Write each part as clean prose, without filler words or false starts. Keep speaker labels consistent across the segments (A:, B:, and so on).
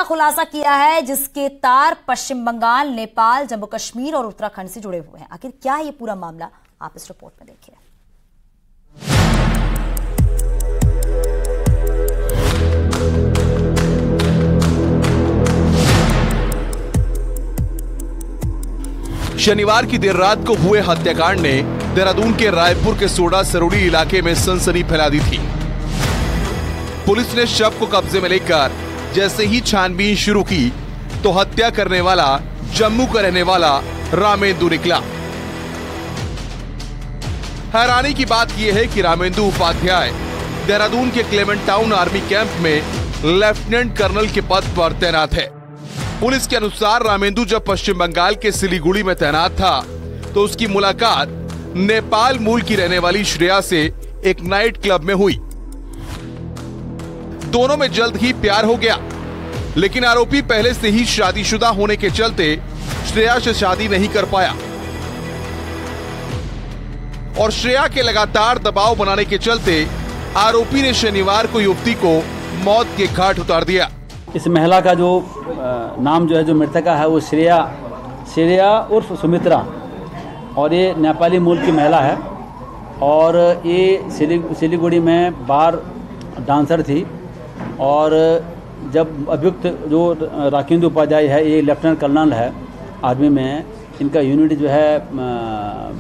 A: का खुलासा किया है जिसके तार पश्चिम बंगाल, नेपाल, जम्मू कश्मीर और उत्तराखंड से जुड़े हुए हैं। आखिर क्या है ये पूरा मामला, आप इस रिपोर्ट में देखिए।
B: शनिवार की देर रात को हुए हत्याकांड ने देहरादून के रायपुर के सोडा सरोड़ी इलाके में सनसनी फैला दी थी। पुलिस ने शव को कब्जे में लेकर जैसे ही छानबीन शुरू की तो हत्या करने वाला जम्मू का रहने वाला रामेंदु निकला। हैरानी की बात यह है कि रामेंदु उपाध्याय देहरादून के क्लेमेंट टाउन आर्मी कैंप में लेफ्टिनेंट कर्नल के पद पर तैनात है। पुलिस के अनुसार रामेंदु जब पश्चिम बंगाल के सिलीगुड़ी में तैनात था तो उसकी मुलाकात नेपाल मूल की रहने वाली श्रेया से एक नाइट क्लब में हुई। दोनों में जल्द ही प्यार हो गया, लेकिन आरोपी पहले से ही शादीशुदा होने के चलते श्रेया से शादी नहीं कर पाया और श्रेया के लगातार दबाव बनाने के चलते आरोपी ने शनिवार को युवती को मौत के घाट उतार दिया।
C: इस महिला का जो नाम जो है, जो मृतका है, वो श्रेया उर्फ सुमित्रा और ये नेपाली मूल की महिला है और ये सिलीगुड़ी में बार डांसर थी। और जब अभियुक्त जो रामेंदु उपाध्याय है, ये लेफ्टिनेंट कर्नल है आर्मी में, इनका यूनिट जो है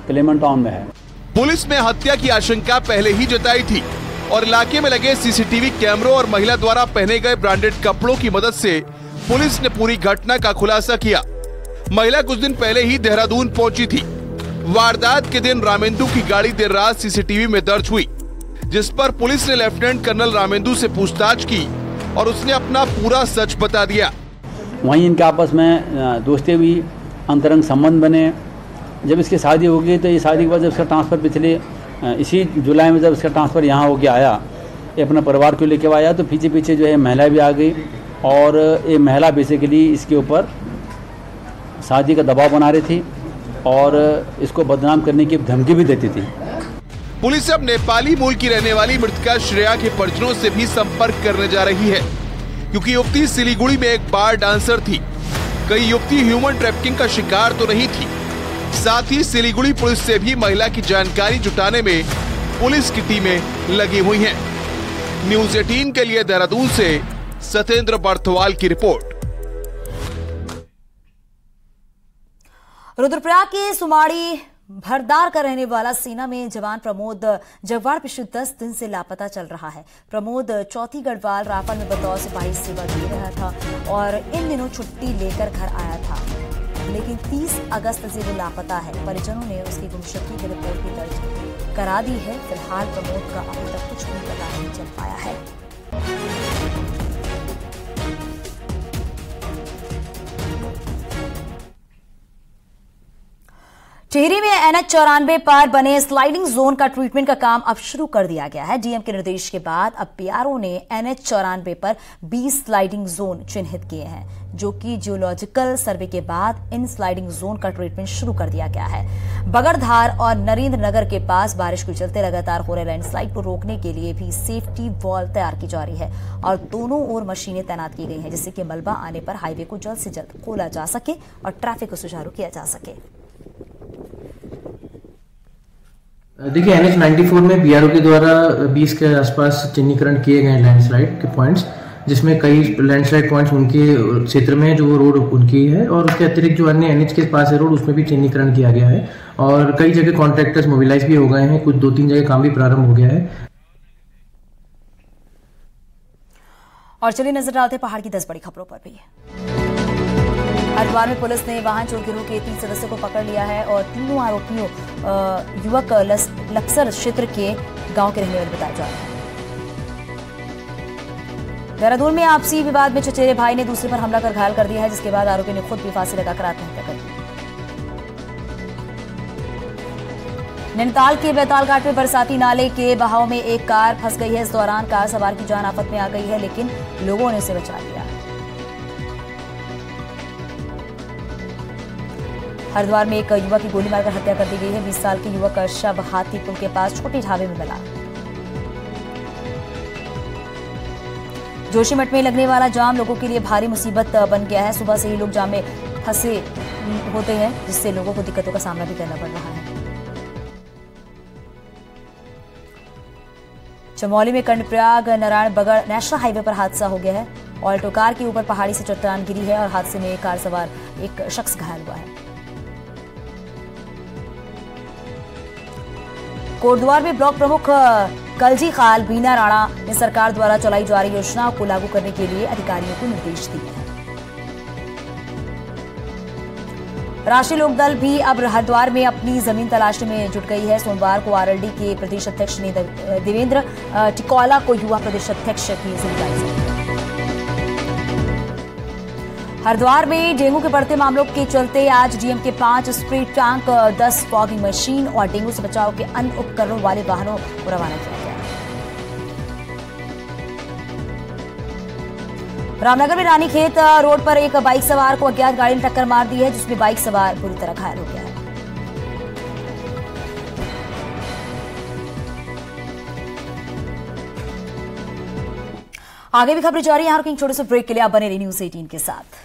C: क्लेमेंट टाउन में है।
B: पुलिस ने हत्या की आशंका पहले ही जताई थी और इलाके में लगे सीसीटीवी कैमरों और महिला द्वारा पहने गए ब्रांडेड कपड़ों की मदद से पुलिस ने पूरी घटना का खुलासा किया। महिला कुछ दिन पहले ही देहरादून पहुंची थी। वारदात के दिन रामेंदु की गाड़ी देर रात सीसीटीवी में दर्ज हुई, जिस पर पुलिस ने लेफ्टिनेंट कर्नल रामेंदु से पूछताछ की और उसने अपना पूरा सच बता दिया।
C: वहीं इनके आपस में दोस्ती हुई, अंतरंग संबंध बने। जब इसकी शादी हो गई तो ये शादी के बाद जब इसका ट्रांसफर पिछले इसी जुलाई में जब इसका ट्रांसफर यहाँ होके आया, ये अपना परिवार को लेके आया, तो पीछे पीछे जो है महिला भी आ गई और ये महिला बेसिकली इसके ऊपर शादी का दबाव बना रही थी और इसको बदनाम करने की धमकी भी देती थी।
B: पुलिस अब नेपाली मूल की रहने वाली मृतका श्रेया के परिजनों से भी संपर्क करने जा रही है, क्योंकि युवती सिलीगुड़ी में एक बार डांसर थी। कई युवती ह्यूमन ट्रैफिकिंग का शिकार तो नहीं थी। साथ ही सिलीगुड़ी पुलिस से भी महिला की जानकारी जुटाने में पुलिस की टीमें लगी हुई हैं। न्यूज़ 18 के लिए देहरादून से सत्येंद्र बर्थवाल की रिपोर्ट।
A: रुद्रप्रयाग के सुमाड़ी भरदार का रहने वाला सेना में जवान प्रमोद जगवाड़ पिछले 10 दिन से लापता चल रहा है। प्रमोद चौथी गढ़वाल राफेल में बतौर सिपाही सेवा दे रहा था और इन दिनों छुट्टी लेकर घर आया था, लेकिन 30 अगस्त से वो लापता है। परिजनों ने उसकी गुमशुदगी की रिपोर्ट भी दर्ज करा दी है। फिलहाल प्रमोद का अभी तक कुछ भी पता नहीं चल पाया है। टिहरी में NH-94 पर बने स्लाइडिंग जोन का ट्रीटमेंट का काम अब शुरू कर दिया गया है। डीएम के निर्देश के बाद अब पीआरओ ने NH-94 पर 20 स्लाइडिंग जोन चिन्हित किए हैं, जो कि जियोलॉजिकल सर्वे के बाद इन स्लाइडिंग जोन का ट्रीटमेंट शुरू कर दिया गया है। बगड़धार और नरेंद्र नगर के पास बारिश के चलते लगातार हो रहे लैंडस्लाइड को रोकने के लिए भी सेफ्टी वॉल तैयार की जा रही है और दोनों ओर मशीनें तैनात की गई हैं, जिससे कि मलबा आने पर हाईवे को जल्द से जल्द खोला जा सके और ट्रैफिक को सुचारू किया जा सके।
D: देखिए, NH-94 में बीआरओ के द्वारा 20 के आसपास चिन्हीकरण किए गए लैंडस्लाइड के पॉइंट्स, जिसमें कई लैंडस्लाइड पॉइंट्स उनके क्षेत्र में जो रोड उनकी है और उसके अतिरिक्त जो अन्य NH के पास है रोड, उसमें भी चिन्हीकरण किया गया है और कई जगह कॉन्ट्रैक्टर्स मोबिलाइज भी हो गए हैं। कुछ 2-3 जगह काम भी प्रारंभ हो गया है।
A: और चलिए नजर डालते पहाड़ की 10 बड़ी खबरों पर भी। हरिद्वार में पुलिस ने वाहन चोर गिरोह के 3 सदस्यों को पकड़ लिया है और तीनों आरोपियों युवक लक्सर क्षेत्र के गांव के रहने वाले बताए जा रहे हैं। देहरादून में आपसी विवाद में चचेरे भाई ने दूसरे पर हमला कर घायल कर दिया है, जिसके बाद आरोपी ने खुद भी फांसी लगाकर आत्महत्या कर दी। नैनीताल के बेताल घाट में बरसाती नाले के बहाव में एक कार फंस गई है। इस दौरान कार सवार की जान आफत में आ गई है, लेकिन लोगों ने उसे बचा लिया। हरिद्वार में एक युवक की गोली मारकर हत्या कर दी गई है। 20 साल के युवक का शव हाथी पुल के पास छोटे ढाबे में मिला। जोशीमठ में लगने वाला जाम लोगों के लिए भारी मुसीबत बन गया है। सुबह से ही लोग जाम में फंसे होते हैं, जिससे लोगों को दिक्कतों का सामना भी करना पड़ रहा है। चमोली में कर्णप्रयाग नारायण बगड़ नेशनल हाईवे पर हादसा हो गया है। ऑल्टो कार के ऊपर पहाड़ी से चट्टान गिरी है और हादसे में कार सवार एक शख्स घायल हुआ है। कोटद्वार में ब्लॉक प्रमुख कलजी खाल बीना राणा ने सरकार द्वारा चलाई जा रही योजनाओं को लागू करने के लिए अधिकारियों को निर्देश दिए हैं। राष्ट्रीय लोकदल भी अब हरिद्वार में अपनी जमीन तलाशने में जुट गई है। सोमवार को आरएलडी के प्रदेश अध्यक्ष ने देवेंद्र टिकोला को युवा प्रदेश अध्यक्ष की जिम्मेदारी सौंपी। हरिद्वार में डेंगू के बढ़ते मामलों के चलते आज डीएम के 5 स्प्रे टैंक, 10 फॉगिंग मशीन और डेंगू से बचाव के अन्य उपकरणों वाले वाहनों को रवाना किया गया। रामनगर में रानीखेत रोड पर एक बाइक सवार को अज्ञात गाड़ी ने टक्कर मार दी है, जिसमें बाइक सवार बुरी तरह घायल हो गया है। आगे भी खबरें जारी हैं। छोटे से ब्रेक के लिए आप बने रहिए न्यूज़ 18 के साथ।